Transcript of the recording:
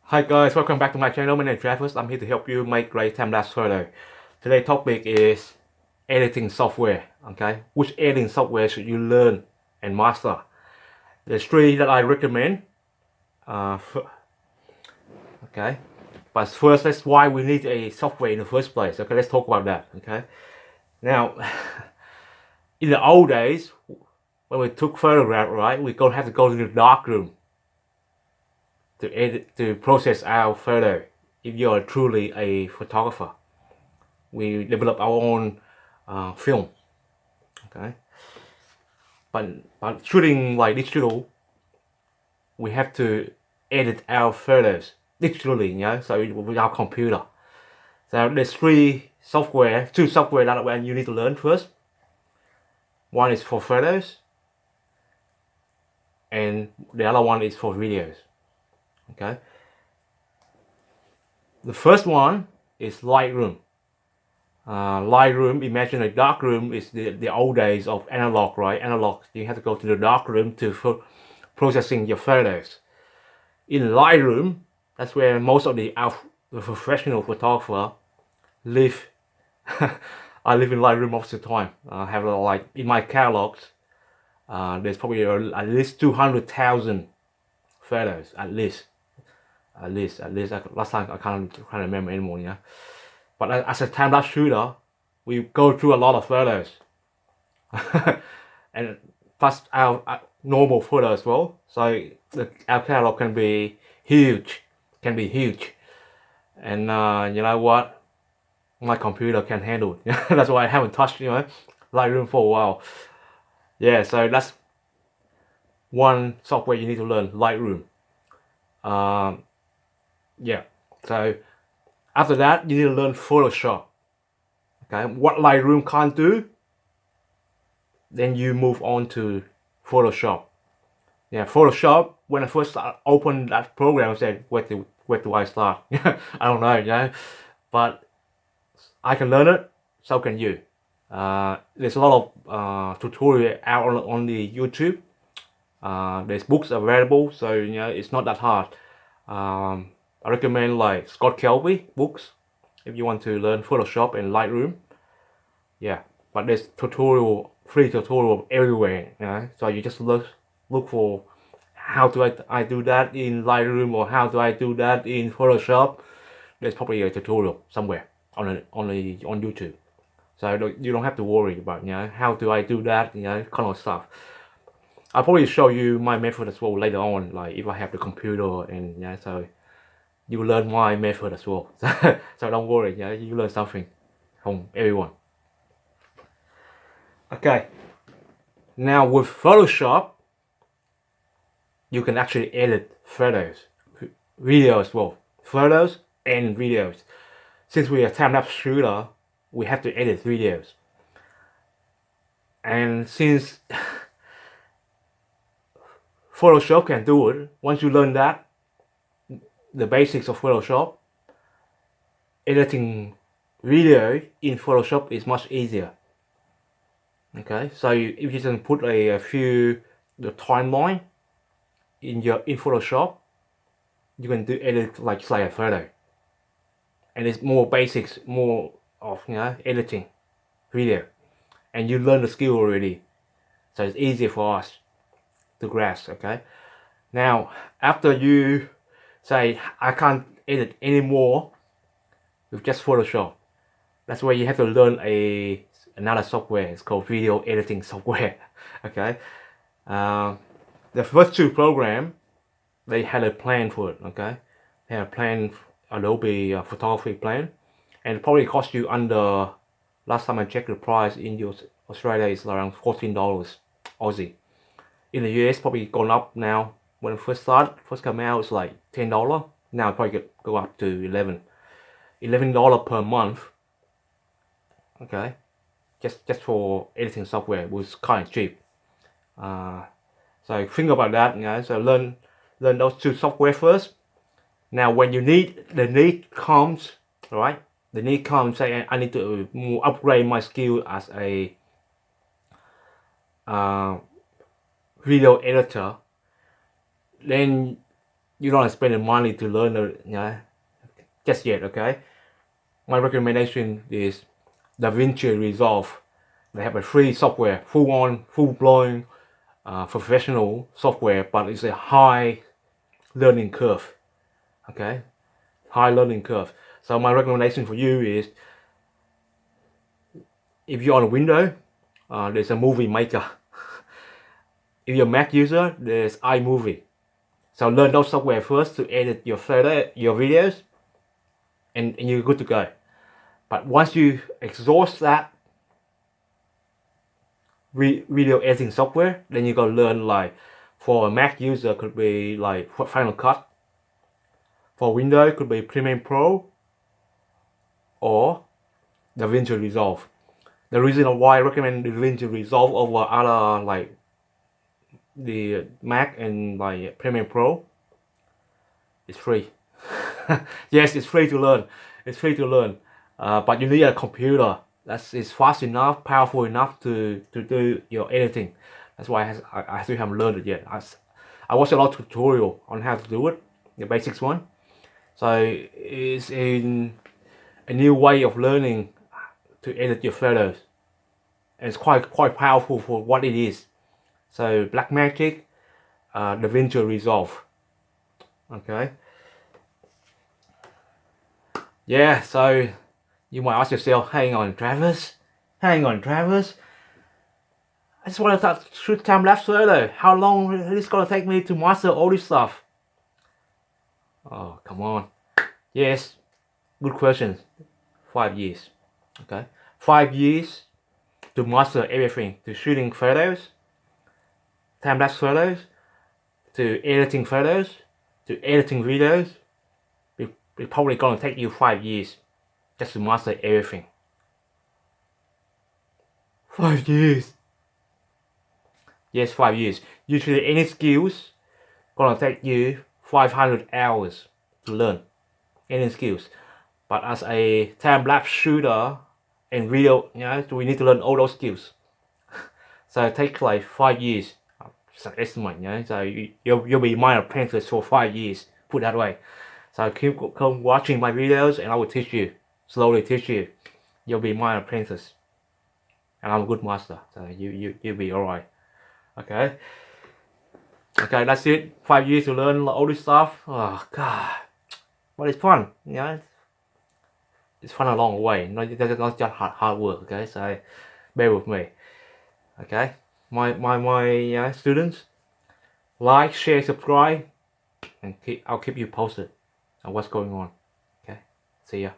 Hi guys, welcome back to my channel. My name is Travis. I'm here to help you make great time-lapse photo. Today's topic is editing software. Okay, which editing software should you learn and master? There's three that I recommend. Uh, okay, but first, that's why we need a software in the first place. Okay, let's talk about that. Okay, now in the old days, when we took photograph, right, we gonna have to go to the dark room to process our photo. If you're truly a photographer, we develop our own film. Okay, but shooting like digital, we have to edit our photos digitally, so with our computer. So there's two software that you need to learn first. One is for photos, and the other one is for videos. Okay, the first one is Lightroom. Lightroom, imagine a dark room is the old days of analog, right? Analog, you have to go to the dark room to processing your photos. In Lightroom, that's where most of the professional photographer live. I live in Lightroom most of the time. I have like in my catalogs, there's probably at least 200,000 photos at least. Last time I can't remember anymore. Yeah, but as a time lapse shooter, we go through a lot of photos, and plus our normal photo as well. So our catalog can be huge, and you know what? My computer can handle it. That's why I haven't touched Lightroom for a while. Yeah, so that's one software you need to learn, Lightroom. Um, yeah, so after that you need to learn Photoshop. Okay, what Lightroom can't do, then you move on to Photoshop. Yeah, Photoshop. When I first opened that program, I said, where do I start? I don't know, but I can learn it. So can you. There's a lot of tutorial out on the YouTube. There's books available, so it's not that hard. I recommend like Scott Kelby books if you want to learn Photoshop and Lightroom. Yeah, but there's free tutorial everywhere. So you just look for how do I do that in Lightroom, or how do I do that in Photoshop. There's probably a tutorial somewhere on YouTube. So you don't have to worry about how do I do that, kind of stuff. I'll probably show you my method as well later on, like if I have the computer, and so you learn my method as well. So don't worry, you learn something from everyone. Okay, now with Photoshop, you can actually edit photos, videos as well, photos and videos. Since we are time-lapse shooter, we have to edit videos, and since Photoshop can do it, once you learn that, the basics of Photoshop, editing video in Photoshop is much easier. Okay, so if you can put a few the timeline in Photoshop, you can do edit like say a photo, and it's more basics, more of editing video, and you learn the skill already, so it's easier for us to grasp. Okay, now after you say I can't edit anymore with just Photoshop, that's where you have to learn another software. It's called video editing software. Okay, the first two program, they had a plan for it. Okay, they had a plan, Adobe photography plan, and it probably cost you under, last time I checked the price in Australia is around $14 Aussie. In the US probably gone up now. When it first come out it's like $10. Now it probably go up to $11 per month. Okay, just for editing software was kind of cheap. So think about that. So learn those two software first. Now when the need comes, all right, the need comes, say I need to upgrade my skill as a video editor, then you don't spend the money to learn just yet. Okay, my recommendation is DaVinci Resolve. They have a free software, full-blown professional software, but it's a high learning curve. Okay, high learning curve. So my recommendation for you is, if you're on a Windows, there's a Movie Maker. If you're a Mac user, there's iMovie. So learn those software first to edit your videos, and you're good to go. But once you exhaust that video editing software, then you gotta learn, like, for a Mac user could be like Final Cut. For Windows could be Premiere Pro or DaVinci Resolve. The reason why I recommend DaVinci Resolve over other, like the Mac and like Premiere Pro, it's free. Yes, it's free to learn. It's free to learn. But you need a computer that is fast enough, powerful enough to do your editing. That's why I still haven't learned it yet. I watched a lot of tutorial on how to do it, the basics one. So it's in a new way of learning to edit your photos. And it's quite powerful for what it is. So Blackmagic, DaVinci Resolve. Okay. Yeah, so you might ask yourself, hang on, Travis. I just want to shoot time-lapse photo. How long is this gonna take me to master all this stuff? Oh, come on. Yes, good question. 5 years. Okay, 5 years to master everything, to shooting photos, time-lapse photos, to editing photos, to editing videos. It's probably gonna take you 5 years just to master everything. 5 years. Yes, 5 years. Usually any skills gonna take you 500 hours to learn any skills. But as a time-lapse shooter and video, we need to learn all those skills. So it takes like 5 years. It's an estimate, so you'll be my apprentice for 5 years, put that way. So keep watching my videos and I will teach you, slowly teach you. You'll be my apprentice. And I'm a good master, so you'll be alright. Okay, that's it. 5 years to learn all this stuff. Oh god, but it's fun. It's fun along the way. Not just hard work. Okay, so bear with me. Okay, my students, like, share, subscribe, and I'll keep you posted on what's going on. Okay, see ya.